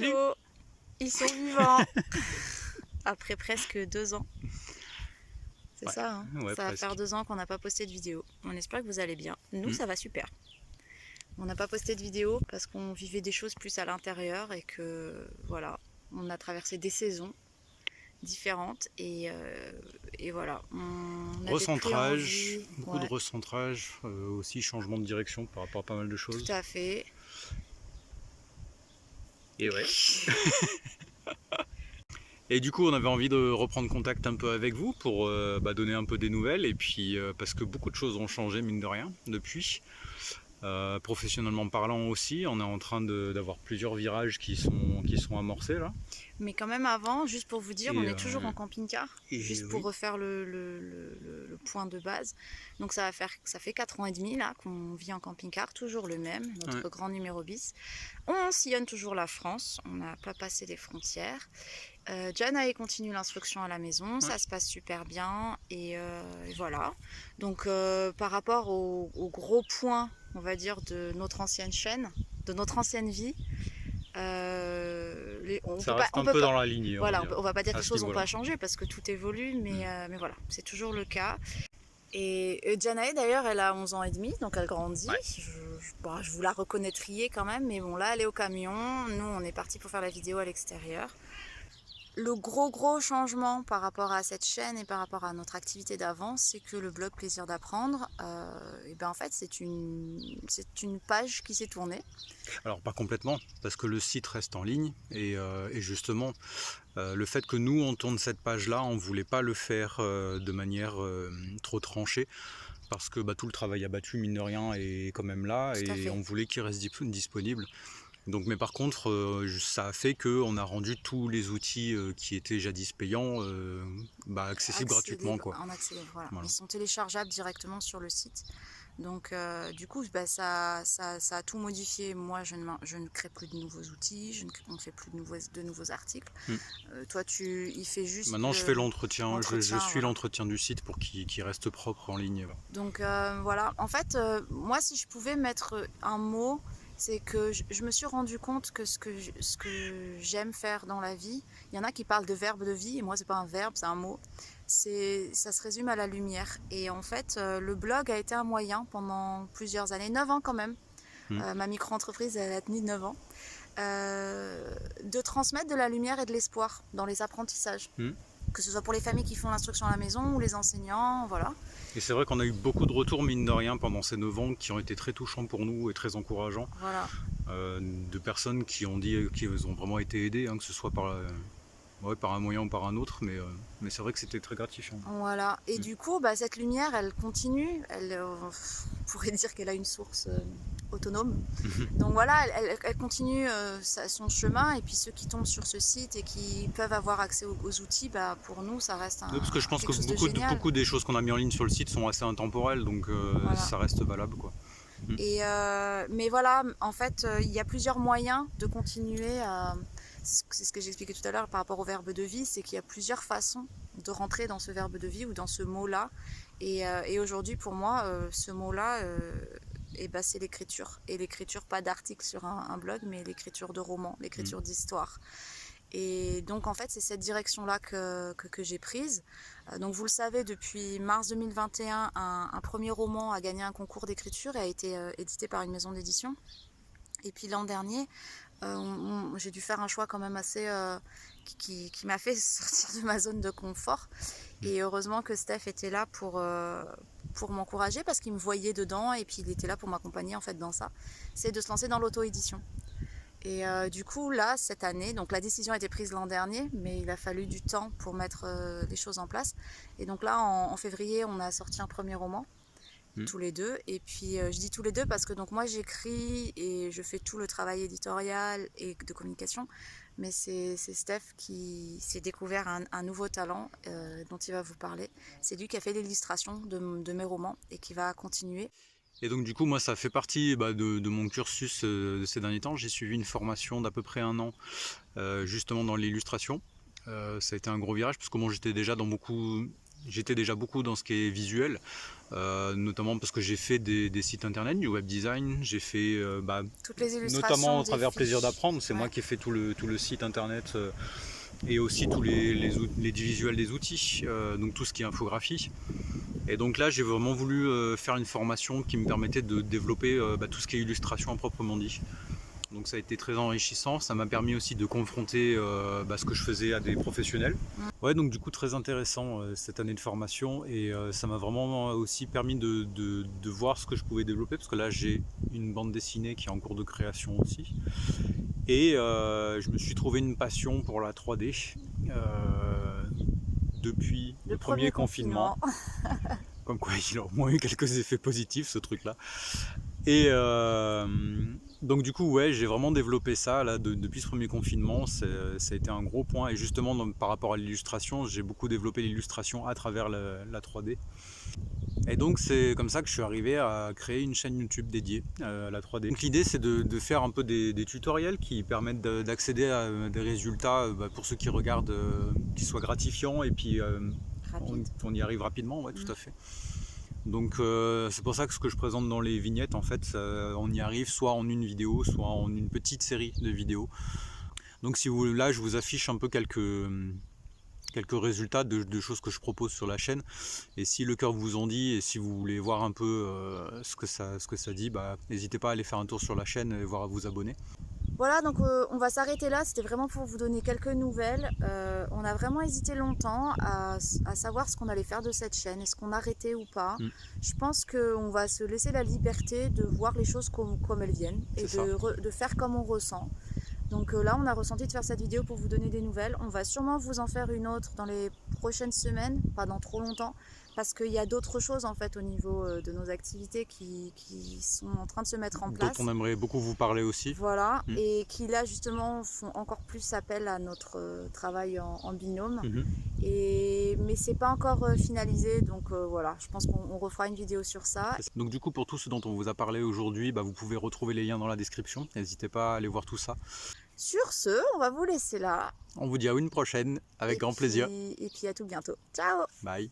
Salut. Hello, ils sont vivants après presque 2 ans. C'est Ouais, ça, hein. ouais, Ça va faire presque. 2 ans qu'on n'a pas posté de vidéo. On espère que vous allez bien. Nous, Hmm. ça va super. On n'a pas posté de vidéo parce qu'on vivait des choses plus à l'intérieur et que voilà, on a traversé des saisons différentes et voilà, on n'avait plus Recentrage, envie. beaucoup de Ouais, recentrage, aussi changement de direction par rapport à pas mal de tout choses. à fait. Et ouais. Et du coup, on avait envie de reprendre contact un peu avec vous pour donner un peu des nouvelles. Et puis, parce que beaucoup de choses ont changé, mine de rien, depuis. Professionnellement parlant aussi, on est en train d'avoir plusieurs virages qui sont amorcés là. Mais quand même avant, juste pour vous dire, on Et, est toujours en camping-car, et juste pour oui. refaire le point de base. Donc ça fait 4 ans et demi là qu'on vit en camping-car, toujours le même, Ouais. notre grand numéro bis. On sillonne toujours la France, on n'a pas passé les frontières. Janae continue l'instruction à la maison, Ouais. ça se passe super bien et voilà. Donc par rapport au gros point, on va dire, de notre ancienne chaîne, de notre ancienne vie, Ça reste on un peut peu pas, dans la lignée, on va voilà, dire, on va pas dire que à les ce choses n'ont niveau-là. pas changé parce que tout évolue, Hmm. mais voilà, c'est toujours le cas. Et Janae d'ailleurs, elle a 11 ans et demi, donc elle grandit. Ouais. Je vous la reconnaîtriez quand même, mais bon là, elle est au camion. Nous, on est parti pour faire la vidéo à l'extérieur. Le gros changement par rapport à cette chaîne et par rapport à notre activité d'avant, c'est que le blog Plaisir d'apprendre, et ben en fait c'est une page qui s'est tournée. Alors pas complètement, parce que le site reste en ligne et justement le fait que nous on tourne cette page là, on voulait pas le faire de manière trop tranchée, parce que tout le travail abattu mine de rien est quand même là Tout à et fait. on voulait qu'il reste disponible. Donc, mais par contre ça a fait qu'on a rendu tous les outils qui étaient jadis payants accessibles gratuitement quoi. En accéléré, voilà. Voilà. Ils sont téléchargeables directement sur le site. Donc du coup, ça a tout modifié. Moi, je ne crée plus de nouveaux outils, on ne fait plus de nouveaux articles. Mm. Toi, il fait juste Maintenant je fais l'entretien, je l'entretien, suis voilà. l'entretien du site pour qu'il reste propre en ligne. Donc voilà, en fait, moi si je pouvais mettre un mot, c'est que je me suis rendu compte que ce que j'aime faire dans la vie, il y en a qui parlent de verbe de vie, et moi c'est pas un verbe, c'est un mot. Ça se résume à la lumière. Et en fait, le blog a été un moyen pendant plusieurs années, 9 ans quand même. Mm. Ma micro-entreprise, elle a tenu 9 ans. De transmettre de la lumière et de l'espoir dans les apprentissages. Mm. Que ce soit pour les familles qui font l'instruction à la maison ou les enseignants, voilà. Et c'est vrai qu'on a eu beaucoup de retours, mine de rien, pendant ces 9 ans qui ont été très touchants pour nous et très encourageants. Voilà. De personnes qui ont dit qu'ils ont vraiment été aidées, hein, que ce soit par un moyen ou par un autre, mais c'est vrai que c'était très gratifiant. Voilà. Et du coup, cette lumière, elle continue. On pourrait dire qu'elle a une source autonome. Donc voilà, elle continue son chemin. Et puis ceux qui tombent sur ce site et qui peuvent avoir accès aux outils, pour nous, ça reste Parce que je pense que quelque chose de génial. beaucoup des choses qu'on a mis en ligne sur le site sont assez intemporelles, donc Voilà. ça reste valable, quoi. Mais voilà, en fait, il y a plusieurs moyens de continuer à... C'est ce que j'expliquais tout à l'heure par rapport au verbe de vie, c'est qu'il y a plusieurs façons de rentrer dans ce verbe de vie ou dans ce mot-là. Et aujourd'hui, pour moi, ce mot-là, c'est l'écriture. Et l'écriture, pas d'article sur un blog, mais l'écriture de romans, l'écriture d'histoire. Et donc en fait c'est cette direction-là que j'ai prise. Donc vous le savez, depuis mars 2021, un premier roman a gagné un concours d'écriture et a été édité par une maison d'édition. Et puis l'an dernier, j'ai dû faire un choix quand même assez qui m'a fait sortir de ma zone de confort. Et heureusement que Steph était là pour m'encourager parce qu'il me voyait dedans et puis il était là pour m'accompagner en fait dans ça. C'est de se lancer dans l'auto-édition. Et du coup, là, cette année, donc la décision a été prise l'an dernier, mais il a fallu du temps pour mettre les choses en place. Et donc là, en février, on a sorti un premier roman, tous les deux. Et puis, je dis tous les deux parce que donc moi, j'écris et je fais tout le travail éditorial et de communication. Mais c'est Steph qui s'est découvert un nouveau talent dont il va vous parler. C'est lui qui a fait l'illustration de mes romans et qui va continuer. Et donc du coup moi ça fait partie de mon cursus de ces derniers temps. J'ai suivi une formation d'à peu près 1 an justement dans l'illustration. Ça a été un gros virage parce que moi j'étais déjà dans beaucoup j'étais déjà beaucoup dans ce qui est visuel, notamment parce que j'ai fait des sites internet, du web design, j'ai fait Toutes les illustrations, notamment au des travers Plaisir fiches. d'apprendre, c'est moi Ouais. qui ai fait tout le site internet et aussi tous les visuels des outils, donc tout ce qui est infographie. Et donc là j'ai vraiment voulu faire une formation qui me permettait de développer tout ce qui est illustration à proprement dit. Donc ça a été très enrichissant, ça m'a permis aussi de confronter ce que je faisais à des professionnels. Ouais, donc du coup très intéressant cette année de formation et ça m'a vraiment aussi permis de voir ce que je pouvais développer parce que là j'ai une bande dessinée qui est en cours de création aussi. Et je me suis trouvé une passion pour la 3D depuis Le le premier premier confinement. confinement. Comme quoi il a au moins eu quelques effets positifs ce truc là. Et donc du coup ouais j'ai vraiment développé ça là depuis ce premier confinement, ça a été un gros point et justement par rapport à l'illustration j'ai beaucoup développé l'illustration à travers la 3D. Et donc c'est comme ça que je suis arrivé à créer une chaîne YouTube dédiée à la 3D. Donc l'idée c'est de faire un peu des tutoriels qui permettent d'accéder à des résultats pour ceux qui regardent qui soient gratifiants et puis Rapide. on y arrive rapidement, ouais tout à fait. Donc c'est pour ça que ce que je présente dans les vignettes, en fait, on y arrive soit en une vidéo, soit en une petite série de vidéos. Donc si vous là, je vous affiche un peu quelques résultats de choses que je propose sur la chaîne. Et si le cœur vous en dit, et si vous voulez voir un peu ce que ça dit, n'hésitez pas à aller faire un tour sur la chaîne et voir à vous abonner. Voilà, donc on va s'arrêter là. C'était vraiment pour vous donner quelques nouvelles. On a vraiment hésité longtemps à savoir ce qu'on allait faire de cette chaîne. Est-ce qu'on arrêtait ou pas? Je pense qu'on va se laisser la liberté de voir les choses comme elles viennent et de faire comme on ressent. Donc là, on a ressenti de faire cette vidéo pour vous donner des nouvelles. On va sûrement vous en faire une autre dans les prochaines semaines, pas dans trop longtemps, parce qu'il y a d'autres choses en fait au niveau de nos activités qui sont en train de se mettre en place. Dont on aimerait beaucoup vous parler aussi. Voilà, et qui là justement font encore plus appel à notre travail en binôme. Mais c'est pas encore finalisé, donc voilà, je pense qu'on refera une vidéo sur ça. Donc du coup pour tout ce dont on vous a parlé aujourd'hui, vous pouvez retrouver les liens dans la description, n'hésitez pas à aller voir tout ça. Sur ce, on va vous laisser là. On vous dit à une prochaine, avec grand plaisir. Et puis à tout bientôt. Ciao! Bye.